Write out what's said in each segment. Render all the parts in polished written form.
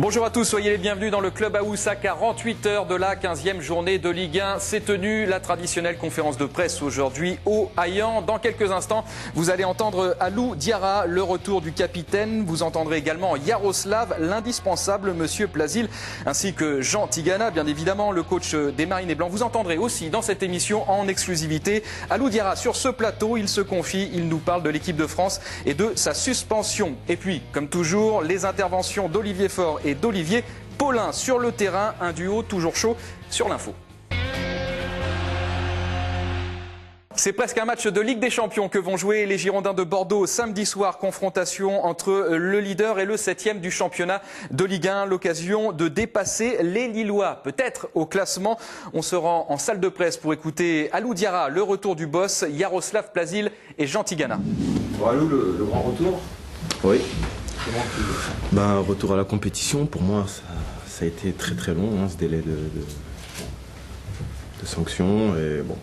Bonjour à tous, soyez les bienvenus dans le Club House à 48 heures de la 15e journée de Ligue 1. C'est tenu la traditionnelle conférence de presse aujourd'hui au Hayan. Dans quelques instants, vous allez entendre Alou Diarra, le retour du capitaine. Vous entendrez également Yaroslav, l'indispensable Monsieur Plasil, ainsi que Jean Tigana, bien évidemment, le coach des Marinés Blancs. Vous entendrez aussi dans cette émission en exclusivité Alou Diarra sur ce plateau. Il se confie, il nous parle de l'équipe de France et de sa suspension. Et puis, comme toujours, les interventions d'Olivier Faure et d'Olivier Paulin sur le terrain, un duo toujours chaud sur l'info. C'est presque un match de Ligue des Champions que vont jouer les Girondins de Bordeaux samedi soir. Confrontation entre le leader et le 7e du championnat de Ligue 1. L'occasion de dépasser les Lillois, peut-être au classement. On se rend en salle de presse pour écouter Alou Diarra, le retour du boss, Yaroslav Plasil et Jean Tigana. Bon, Alou, le grand retour. Oui. Retour à la compétition, pour moi, ça a été très très long, ce délai de sanctions. Et bon,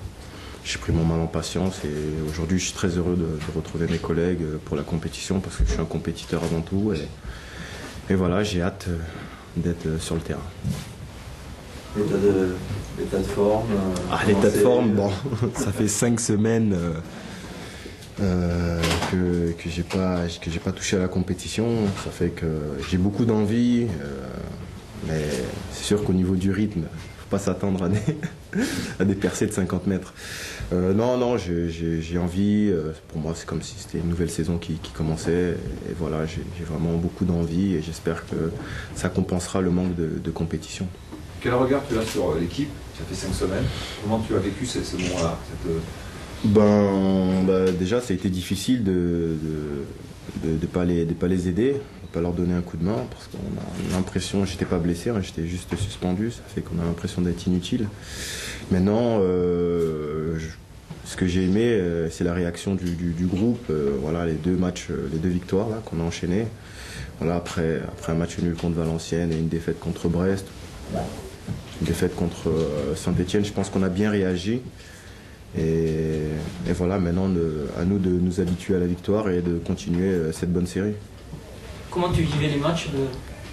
j'ai pris mon mal en patience et aujourd'hui, je suis très heureux de retrouver mes collègues pour la compétition parce que je suis un compétiteur avant tout. Et voilà, j'ai hâte d'être sur le terrain. L'état de forme l'état de forme, bon, ça fait 5 semaines. Que j'ai pas touché à la compétition, ça fait que j'ai beaucoup d'envie, mais c'est sûr qu'au niveau du rythme, faut pas s'attendre à des percées de 50 mètres. Non, j'ai envie. Pour moi, c'est comme si c'était une nouvelle saison qui commençait. Et voilà, j'ai vraiment beaucoup d'envie et j'espère que ça compensera le manque de compétition. Quel regard tu as sur l'équipe? Ça fait 5 semaines. Comment tu as vécu ce moment-là? Déjà, ça a été difficile de pas les aider, de pas leur donner un coup de main, parce qu'on a l'impression, j'étais pas blessé, hein, j'étais juste suspendu, ça fait qu'on a l'impression d'être inutile. Maintenant, ce que j'ai aimé, c'est la réaction du groupe. Voilà, les deux victoires là qu'on a enchaînées. Voilà, après un match nul contre Valenciennes et une défaite contre Brest, une défaite contre Saint-Etienne, je pense qu'on a bien réagi. Et voilà, maintenant à nous de nous habituer à la victoire et de continuer cette bonne série. Comment tu vivais les matchs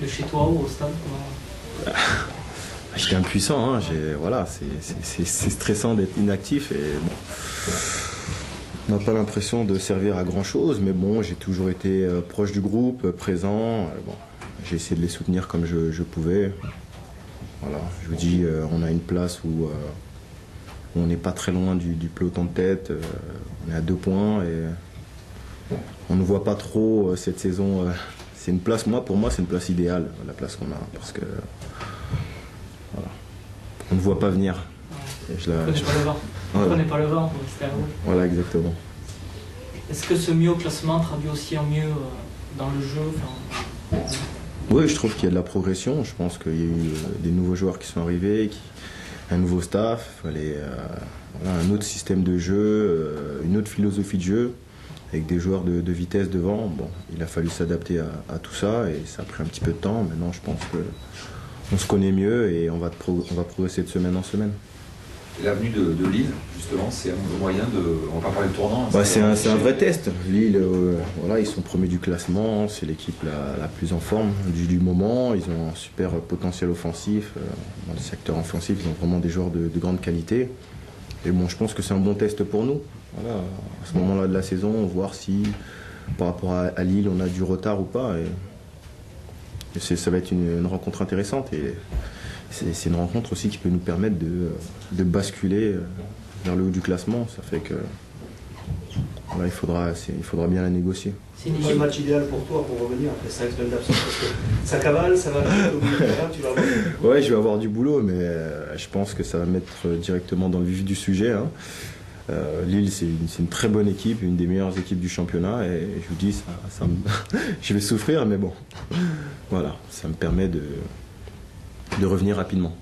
de chez toi ou au stade? J'étais impuissant, hein. Voilà, c'est stressant d'être inactif et bon, on n'a pas l'impression de servir à grand chose, mais bon, j'ai toujours été proche du groupe, présent. Bon, j'ai essayé de les soutenir comme je pouvais. Voilà, je vous dis, on a une place où on n'est pas très loin du peloton de tête, on est à 2 points et on ne voit pas trop cette saison. C'est une place, pour moi c'est une place idéale, la place qu'on a, parce que voilà, on ne voit pas venir. On ne connaît pas le vent pour rester à rouge. Voilà, exactement. Est-ce que ce mieux au classement traduit aussi un mieux dans le jeu? Oui, je trouve qu'il y a de la progression. Je pense qu'il y a eu des nouveaux joueurs qui sont arrivés, un nouveau staff, il fallait un autre système de jeu, une autre philosophie de jeu, avec des joueurs de vitesse devant. Bon, il a fallu s'adapter à tout ça et ça a pris un petit peu de temps. Maintenant, je pense qu'on se connaît mieux et on va progresser de semaine en semaine. L'avenue de Lille, justement, c'est un moyen de... On va pas parler de tournant. C'est un vrai test. Lille, voilà, ils sont premiers du classement, c'est l'équipe la plus en forme du moment. Ils ont un super potentiel offensif. Dans le secteur offensif, ils ont vraiment des joueurs de grande qualité. Et bon, je pense que c'est un bon test pour nous. Voilà, à ce moment-là de la saison, voir si, par rapport à Lille, on a du retard ou pas. Et ça va être une rencontre intéressante. Et c'est une rencontre aussi qui peut nous permettre de basculer vers le haut du classement. Ça fait que voilà, il faudra bien la négocier. C'est le match idéal pour toi pour revenir après 5 semaines d'absence parce que ça cavale, ça va au bout du terrain, tu vas avoir du boulot. Ouais, je vais avoir du boulot, mais je pense que ça va mettre directement dans le vif du sujet. Hein. Lille, c'est une très bonne équipe, une des meilleures équipes du championnat et je vous dis, je vais souffrir, mais bon, voilà, ça me permet de revenir rapidement.